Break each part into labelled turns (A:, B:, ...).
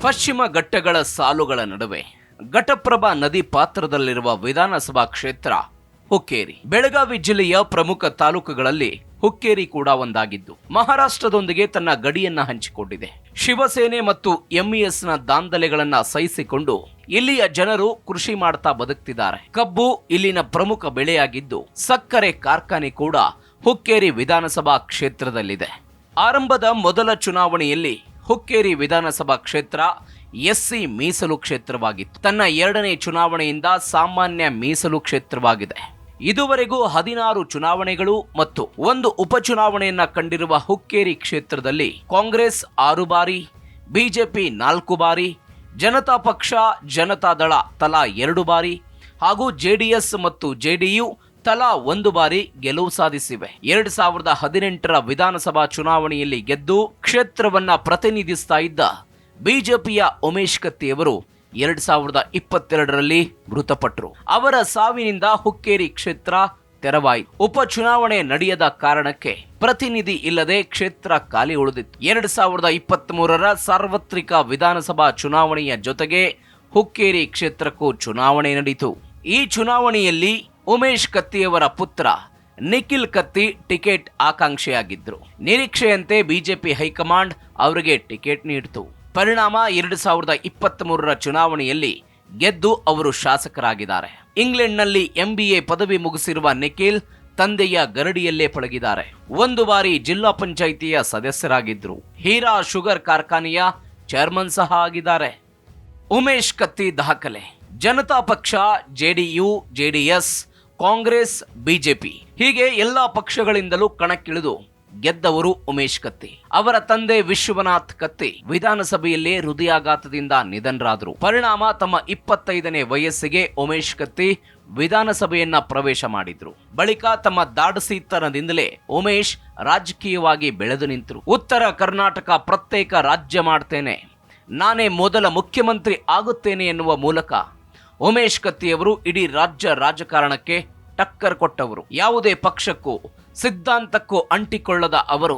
A: ಪಶ್ಚಿಮ ಘಟ್ಟಗಳ ಸಾಲುಗಳ ನಡುವೆ ಘಟಪ್ರಭಾ ನದಿ ಪಾತ್ರದಲ್ಲಿರುವ ವಿಧಾನಸಭಾ ಕ್ಷೇತ್ರ ಹುಕ್ಕೇರಿ. ಬೆಳಗಾವಿ ಜಿಲ್ಲೆಯ ಪ್ರಮುಖ ತಾಲೂಕುಗಳಲ್ಲಿ ಹುಕ್ಕೇರಿ ಕೂಡ ಒಂದಾಗಿದ್ದು ಮಹಾರಾಷ್ಟ್ರದೊಂದಿಗೆ ತನ್ನ ಗಡಿಯನ್ನ ಹಂಚಿಕೊಂಡಿದೆ. ಶಿವಸೇನೆ ಮತ್ತು ಎಂಇಎಸ್ನ ದಾಂಧಲೆಗಳನ್ನ ಸಹಿಸಿಕೊಂಡು ಇಲ್ಲಿಯ ಜನರು ಕೃಷಿ ಮಾಡ್ತಾ ಬದುಕ್ತಿದ್ದಾರೆ. ಕಬ್ಬು ಇಲ್ಲಿನ ಪ್ರಮುಖ ಬೆಳೆಯಾಗಿದ್ದು ಸಕ್ಕರೆ ಕಾರ್ಖಾನೆ ಕೂಡ ಹುಕ್ಕೇರಿ ವಿಧಾನಸಭಾ ಕ್ಷೇತ್ರದಲ್ಲಿದೆ. ಆರಂಭದ ಮೊದಲ ಚುನಾವಣೆಯಲ್ಲಿ ಹುಕ್ಕೇರಿ ವಿಧಾನಸಭಾ ಕ್ಷೇತ್ರ ಎಸ್ಸಿ ಮೀಸಲು ಕ್ಷೇತ್ರವಾಗಿತ್ತು. ತನ್ನ ಎರಡನೇ ಚುನಾವಣೆಯಿಂದ ಸಾಮಾನ್ಯ ಮೀಸಲು ಕ್ಷೇತ್ರವಾಗಿದೆ. ಇದುವರೆಗೂ 16 ಚುನಾವಣೆಗಳು ಮತ್ತು 1 ಉಪಚುನಾವಣೆಯನ್ನ ಕಂಡಿರುವ ಹುಕ್ಕೇರಿ ಕ್ಷೇತ್ರದಲ್ಲಿ ಕಾಂಗ್ರೆಸ್ 6 ಬಾರಿ, ಬಿಜೆಪಿ 4 ಬಾರಿ, ಜನತಾ ಪಕ್ಷ, ಜನತಾದಳ ತಲಾ 2 ಬಾರಿ ಹಾಗೂ ಜೆಡಿಎಸ್ ಮತ್ತು ಜೆಡಿಯು ತಲಾ 1 ಬಾರಿ ಗೆಲುವು ಸಾಧಿಸಿವೆ. 2018ರ ವಿಧಾನಸಭಾ ಚುನಾವಣೆಯಲ್ಲಿ ಗೆದ್ದು ಕ್ಷೇತ್ರವನ್ನ ಪ್ರತಿನಿಧಿಸ್ತಾ ಇದ್ದ ಬಿಜೆಪಿಯ ಉಮೇಶ್ ಕತ್ತಿಯವರು 2022ರಲ್ಲಿ ಮೃತಪಟ್ಟರು. ಅವರ ಸಾವಿನಿಂದ ಹುಕ್ಕೇರಿ ಕ್ಷೇತ್ರ ತೆರವಾಯಿತು. ಉಪಚುನಾವಣೆ ನಡೆಯದ ಕಾರಣಕ್ಕೆ ಪ್ರತಿನಿಧಿ ಇಲ್ಲದೆ ಕ್ಷೇತ್ರ ಖಾಲಿ ಉಳಿದಿತ್ತು. 2023ರ ಸಾರ್ವತ್ರಿಕ ವಿಧಾನಸಭಾ ಚುನಾವಣೆಯ ಜೊತೆಗೆ ಹುಕ್ಕೇರಿ ಕ್ಷೇತ್ರಕ್ಕೂ ಚುನಾವಣೆ ನಡೆಯಿತು. ಈ ಚುನಾವಣೆಯಲ್ಲಿ ಉಮೇಶ್ ಕತ್ತಿಯವರ ಪುತ್ರ ನಿಖಿಲ್ ಕತ್ತಿ ಟಿಕೆಟ್ ಆಕಾಂಕ್ಷಿಯಾಗಿದ್ದರು. ನಿರೀಕ್ಷೆಯಂತೆ ಬಿಜೆಪಿ ಹೈಕಮಾಂಡ್ ಅವರಿಗೆ ಟಿಕೆಟ್ ನೀಡಿತು. ಪರಿಣಾಮ 2023ರ ಚುನಾವಣೆಯಲ್ಲಿ ಗೆದ್ದು ಅವರು ಶಾಸಕರಾಗಿದ್ದಾರೆ. ಇಂಗ್ಲೆಂಡ್ನಲ್ಲಿ MBA ಪದವಿ ಮುಗಿಸಿರುವ ನಿಖಿಲ್ ತಂದೆಯ ಗರಡಿಯಲ್ಲೇ ಪಳಗಿದ್ದಾರೆ. 1 ಬಾರಿ ಜಿಲ್ಲಾ ಪಂಚಾಯಿತಿಯ ಸದಸ್ಯರಾಗಿದ್ದರು. ಹೀರಾ ಶುಗರ್ ಕಾರ್ಖಾನೆಯ ಚೇರ್ಮನ್ ಸಹ ಆಗಿದ್ದಾರೆ. ಉಮೇಶ್ ಕತ್ತಿ ದಾಖಲೆ: ಜನತಾ ಪಕ್ಷ, ಜೆಡಿಯು, ಜೆಡಿಎಸ್, ಕಾಂಗ್ರೆಸ್, ಬಿಜೆಪಿ ಹೀಗೆ ಎಲ್ಲಾ ಪಕ್ಷಗಳಿಂದಲೂ ಕಣಕ್ಕಿಳಿದು ಗೆದ್ದವರು ಉಮೇಶ್ ಕತ್ತಿ. ಅವರ ತಂದೆ ವಿಶ್ವನಾಥ್ ಕತ್ತಿ ವಿಧಾನಸಭೆಯಲ್ಲೇ ಹೃದಯಾಘಾತದಿಂದ ನಿಧನರಾದರು. ಪರಿಣಾಮ ತಮ್ಮ 25ನೇ ವಯಸ್ಸಿಗೆ ಉಮೇಶ್ ಕತ್ತಿ ವಿಧಾನಸಭೆಯನ್ನ ಪ್ರವೇಶ ಮಾಡಿದ್ರು. ಬಳಿಕ ತಮ್ಮ ದಾಡಸಿತನದಿಂದಲೇ ಉಮೇಶ್ ರಾಜಕೀಯವಾಗಿ ಬೆಳೆದು ನಿಂತರು. ಉತ್ತರ ಕರ್ನಾಟಕ ಪ್ರತ್ಯೇಕ ರಾಜ್ಯ ಮಾಡ್ತೇನೆ, ನಾನೇ ಮೊದಲ ಮುಖ್ಯಮಂತ್ರಿ ಆಗುತ್ತೇನೆ ಎನ್ನುವ ಮೂಲಕ ಉಮೇಶ್ ಕತ್ತಿಯವರು ಇಡೀ ರಾಜ್ಯ ರಾಜಕಾರಣಕ್ಕೆ ಟಕ್ಕರ್ ಕೊಟ್ಟವರು. ಯಾವುದೇ ಪಕ್ಷಕ್ಕೂ ಸಿದ್ಧಾಂತಕ್ಕೂ ಅಂಟಿಕೊಳ್ಳದ ಅವರು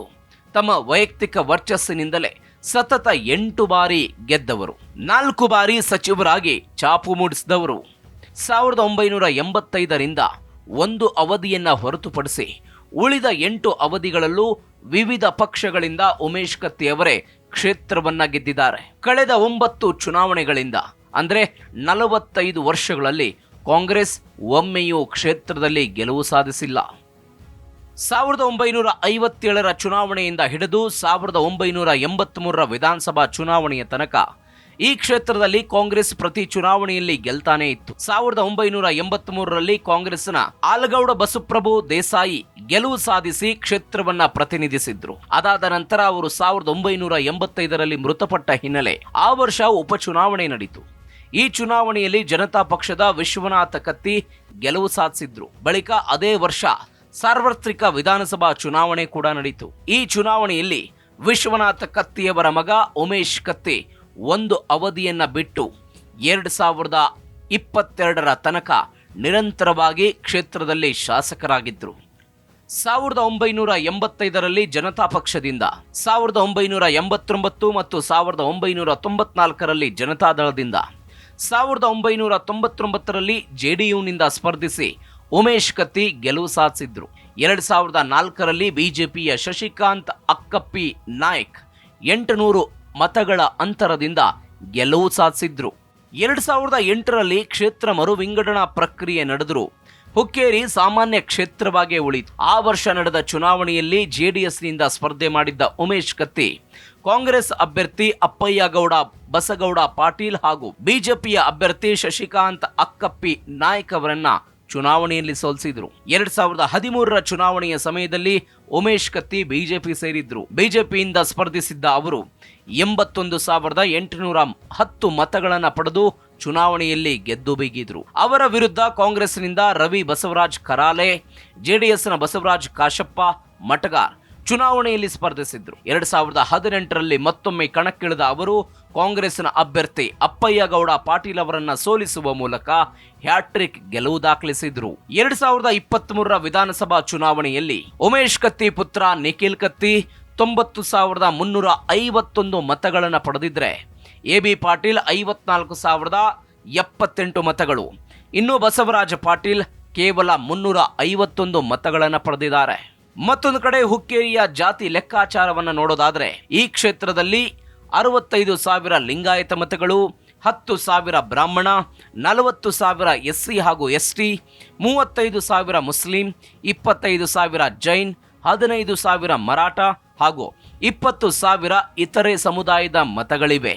A: ತಮ್ಮ ವೈಯಕ್ತಿಕ ವರ್ಚಸ್ಸಿನಿಂದಲೇ ಸತತ 8 ಬಾರಿ ಗೆದ್ದವರು. 4 ಬಾರಿ ಸಚಿವರಾಗಿ ಛಾಪು ಮೂಡಿಸಿದವರು. 1985ರಿಂದ 1 ಅವಧಿಯನ್ನ ಹೊರತುಪಡಿಸಿ ಉಳಿದ 8 ಅವಧಿಗಳಲ್ಲೂ ವಿವಿಧ ಪಕ್ಷಗಳಿಂದ ಉಮೇಶ್ ಕತ್ತಿಯವರೇ ಕ್ಷೇತ್ರವನ್ನ ಗೆದ್ದಿದ್ದಾರೆ. ಕಳೆದ 9 ಚುನಾವಣೆಗಳಿಂದ ಅಂದ್ರೆ 45 ವರ್ಷಗಳಲ್ಲಿ ಕಾಂಗ್ರೆಸ್ ಒಮ್ಮೆಯೂ ಕ್ಷೇತ್ರದಲ್ಲಿ ಗೆಲುವು ಸಾಧಿಸಿಲ್ಲ. 1957ರ ಚುನಾವಣೆಯಿಂದ ಹಿಡಿದು 1983ರ ವಿಧಾನಸಭಾ ಚುನಾವಣೆಯ ತನಕ ಈ ಕ್ಷೇತ್ರದಲ್ಲಿ ಕಾಂಗ್ರೆಸ್ ಪ್ರತಿ ಚುನಾವಣೆಯಲ್ಲಿ ಗೆಲ್ತಾನೆ ಇತ್ತು. 1983ರಲ್ಲಿ ಕಾಂಗ್ರೆಸ್ನ ಆಲಗೌಡ ಬಸವಪ್ರಭು ದೇಸಾಯಿ ಗೆಲುವು ಸಾಧಿಸಿ ಕ್ಷೇತ್ರವನ್ನ ಪ್ರತಿನಿಧಿಸಿದ್ರು. ಅದಾದ ನಂತರ ಅವರು 1985ರಲ್ಲಿ ಮೃತಪಟ್ಟ ಹಿನ್ನೆಲೆ ಆ ವರ್ಷ ಉಪಚುನಾವಣೆ ನಡೆಯಿತು. ಈ ಚುನಾವಣೆಯಲ್ಲಿ ಜನತಾ ಪಕ್ಷದ ವಿಶ್ವನಾಥ ಕತ್ತಿ ಗೆಲುವು ಸಾಧಿಸಿದ್ರು. ಬಳಿಕ ಅದೇ ವರ್ಷ ಸಾರ್ವತ್ರಿಕ ವಿಧಾನಸಭಾ ಚುನಾವಣೆ ಕೂಡ ನಡೆಯಿತು. ಈ ಚುನಾವಣೆಯಲ್ಲಿ ವಿಶ್ವನಾಥ ಕತ್ತಿಯವರ ಮಗ ಉಮೇಶ್ ಕತ್ತಿ 1 ಅವಧಿಯನ್ನ ಬಿಟ್ಟು 2022ರ ತನಕ ನಿರಂತರವಾಗಿ ಕ್ಷೇತ್ರದಲ್ಲಿ ಶಾಸಕರಾಗಿದ್ದರು. 1985ರಲ್ಲಿ ಜನತಾ ಪಕ್ಷದಿಂದ, 1989 ಮತ್ತು 1994ರಲ್ಲಿ ಜನತಾದಳದಿಂದ, 1999ರಲ್ಲಿ ಜೆಡಿಯುನಿಂದ ಸ್ಪರ್ಧಿಸಿ ಉಮೇಶ್ ಕತ್ತಿ ಗೆಲುವು ಸಾಧಿಸಿದ್ರು. 2004ರಲ್ಲಿ ಬಿಜೆಪಿಯ ಶಶಿಕಾಂತ್ ಅಕ್ಕಪ್ಪಿ ನಾಯಕ್ 800 ಮತಗಳ ಅಂತರದಿಂದ ಗೆಲುವು ಸಾಧಿಸಿದ್ರು. 2008ರಲ್ಲಿ ಕ್ಷೇತ್ರ ಮರು ವಿಂಗಡಣಾ ಪ್ರಕ್ರಿಯೆ ನಡೆದರೂ ಹುಕ್ಕೇರಿ ಸಾಮಾನ್ಯ ಕ್ಷೇತ್ರವಾಗೇ ಉಳಿಯಿತು. ಆ ವರ್ಷ ನಡೆದ ಚುನಾವಣೆಯಲ್ಲಿ ಜೆಡಿಎಸ್ನಿಂದ ಸ್ಪರ್ಧೆ ಮಾಡಿದ್ದ ಉಮೇಶ್ ಕತ್ತಿ ಕಾಂಗ್ರೆಸ್ ಅಭ್ಯರ್ಥಿ ಅಪ್ಪಯ್ಯಗೌಡ ಬಸಗೌಡ ಪಾಟೀಲ್ ಹಾಗೂ ಬಿಜೆಪಿಯ ಅಭ್ಯರ್ಥಿ ಶಶಿಕಾಂತ್ ಅಕ್ಕಪ್ಪಿ ನಾಯಕ್ ಅವರನ್ನ ಚುನಾವಣೆಯಲ್ಲಿ ಸೋಲಿಸಿದ್ರು. 2013ರ ಚುನಾವಣೆಯ ಸಮಯದಲ್ಲಿ ಉಮೇಶ್ ಕತ್ತಿ ಬಿಜೆಪಿ ಸೇರಿದ್ರು. ಬಿಜೆಪಿಯಿಂದ ಸ್ಪರ್ಧಿಸಿದ್ದ ಅವರು 81,810 ಮತಗಳನ್ನು ಪಡೆದು ಚುನಾವಣೆಯಲ್ಲಿ ಗೆದ್ದು ಬೀಗಿದ್ರು. ಅವರ ವಿರುದ್ಧ ಕಾಂಗ್ರೆಸ್ನಿಂದ ರವಿ ಬಸವರಾಜ್ ಕರಾಲೆ, ಜೆಡಿಎಸ್ನ ಬಸವರಾಜ್ ಕಾಶಪ್ಪ ಮಟಗಾರ್ ಚುನಾವಣೆಯಲ್ಲಿ ಸ್ಪರ್ಧಿಸಿದ್ರು. 2018ರಲ್ಲಿ ಮತ್ತೊಮ್ಮೆ ಕಣಕ್ಕಿಳಿದ ಅವರು ಕಾಂಗ್ರೆಸ್ನ ಅಭ್ಯರ್ಥಿ ಅಪ್ಪಯ್ಯಗೌಡ ಪಾಟೀಲ್ ಅವರನ್ನ ಸೋಲಿಸುವ ಮೂಲಕ ಹ್ಯಾಟ್ರಿಕ್ ಗೆಲುವು ದಾಖಲಿಸಿದ್ರು. 2023ರ ವಿಧಾನಸಭಾ ಚುನಾವಣೆಯಲ್ಲಿ ಉಮೇಶ್ ಕತ್ತಿ ಪುತ್ರ ನಿಖಿಲ್ ಕತ್ತಿ 90,351 ಮತಗಳನ್ನು ಪಡೆದಿದ್ರೆ AB ಪಾಟೀಲ್ 54,078 ಮತಗಳು. ಇನ್ನು ಬಸವರಾಜ ಪಾಟೀಲ್ ಕೇವಲ 351 ಮತಗಳನ್ನು ಪಡೆದಿದ್ದಾರೆ. ಮತ್ತೊಂದು ಕಡೆ ಹುಕ್ಕೇರಿಯ ಜಾತಿ ಲೆಕ್ಕಾಚಾರವನ್ನು ನೋಡೋದಾದ್ರೆ ಈ ಕ್ಷೇತ್ರದಲ್ಲಿ 65,000 ಲಿಂಗಾಯತ ಮತಗಳು, 10,000 ಬ್ರಾಹ್ಮಣ, 40,000 SC ಹಾಗೂ ST, 35,000 ಮುಸ್ಲಿಂ, 25,000 ಜೈನ್, 15,000 ಮರಾಠ ಹಾಗೂ 20,000 ಇತರೆ ಸಮುದಾಯದ ಮತಗಳಿವೆ.